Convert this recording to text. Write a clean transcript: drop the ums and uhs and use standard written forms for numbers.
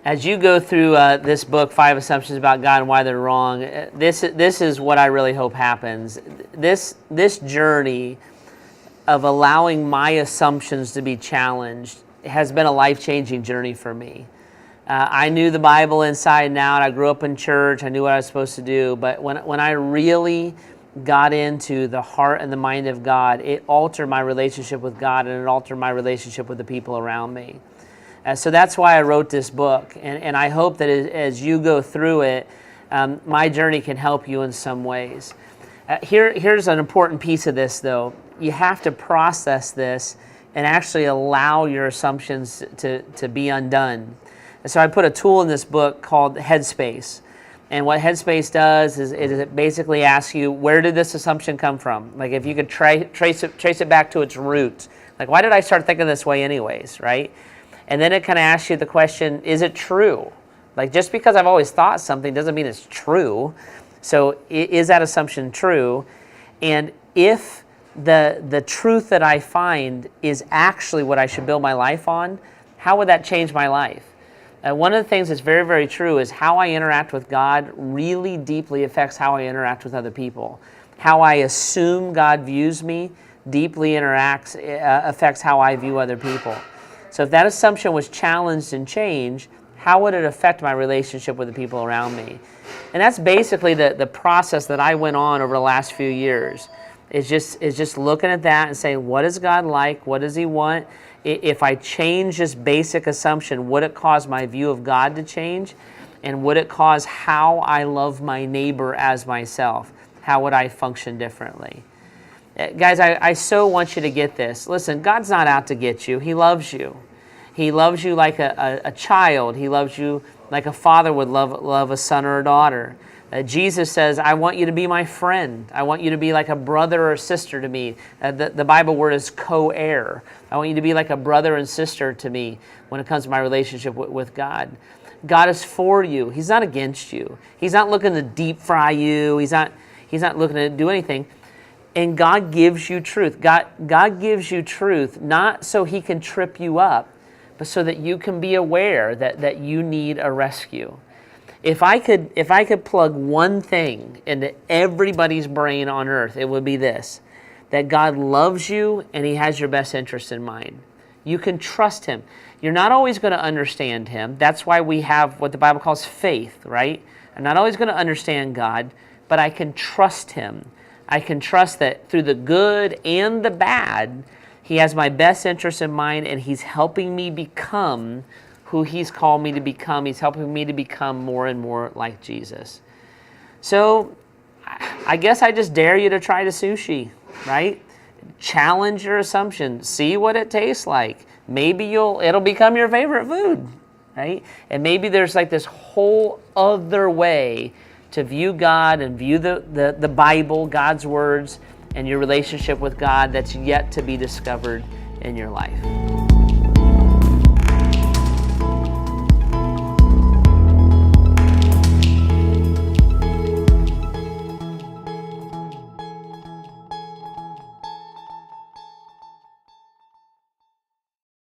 as you go through this book, 5 Assumptions About God and Why They're Wrong, this is what I really hope happens. This journey of allowing my assumptions to be challenged has been a life-changing journey for me. I knew the Bible inside and out. I grew up in church. I knew what I was supposed to do. But when I really got into the heart and the mind of God, it altered my relationship with God, and it altered my relationship with the people around me. So that's why I wrote this book. And I hope that as you go through it, my journey can help you in some ways. Here's an important piece of this, though. You have to process this and actually allow your assumptions to be undone. And so I put a tool in this book called Headspace. And what Headspace does is it basically asks you, where did this assumption come from? Like if you could trace it back to its roots. Like, why did I start thinking this way anyways, right? And then it kind of asks you the question, is it true? Like, just because I've always thought something doesn't mean it's true. So is that assumption true? And if the truth that I find is actually what I should build my life on, how would that change my life? One of the things that's very, very true is how I interact with God really deeply affects how I interact with other people. How I assume God views me deeply affects how I view other people. So if that assumption was challenged and changed, how would it affect my relationship with the people around me? And that's basically the process that I went on over the last few years. Is just looking at that and saying, what is God like? What does He want? If I change this basic assumption, would it cause my view of God to change? And would it cause how I love my neighbor as myself? How would I function differently? Guys, I so want you to get this. Listen, God's not out to get you. He loves you. He loves you like a child. He loves you like a father would love a son or a daughter. Jesus says, I want you to be my friend. I want you to be like a brother or sister to me. The Bible word is co-heir. I want you to be like a brother and sister to me when it comes to my relationship with God. God is for you. He's not against you. He's not looking to deep fry you. He's not looking to do anything. And God gives you truth. God gives you truth not so He can trip you up, but so that you can be aware that you need a rescue. If I could plug one thing into everybody's brain on earth, it would be this: that God loves you and He has your best interest in mind. You can trust Him. You're not always going to understand Him. That's why we have what the Bible calls faith, right? I'm not always going to understand God, but I can trust Him. I can trust that through the good and the bad, He has my best interest in mind, and He's helping me become who He's called me to become. He's helping me to become more and more like Jesus. So I guess I just dare you to try the sushi, right? Challenge your assumption. See what it tastes like. Maybe it'll become your favorite food, right? And maybe there's like this whole other way to view God and view the Bible, God's words, and your relationship with God that's yet to be discovered in your life.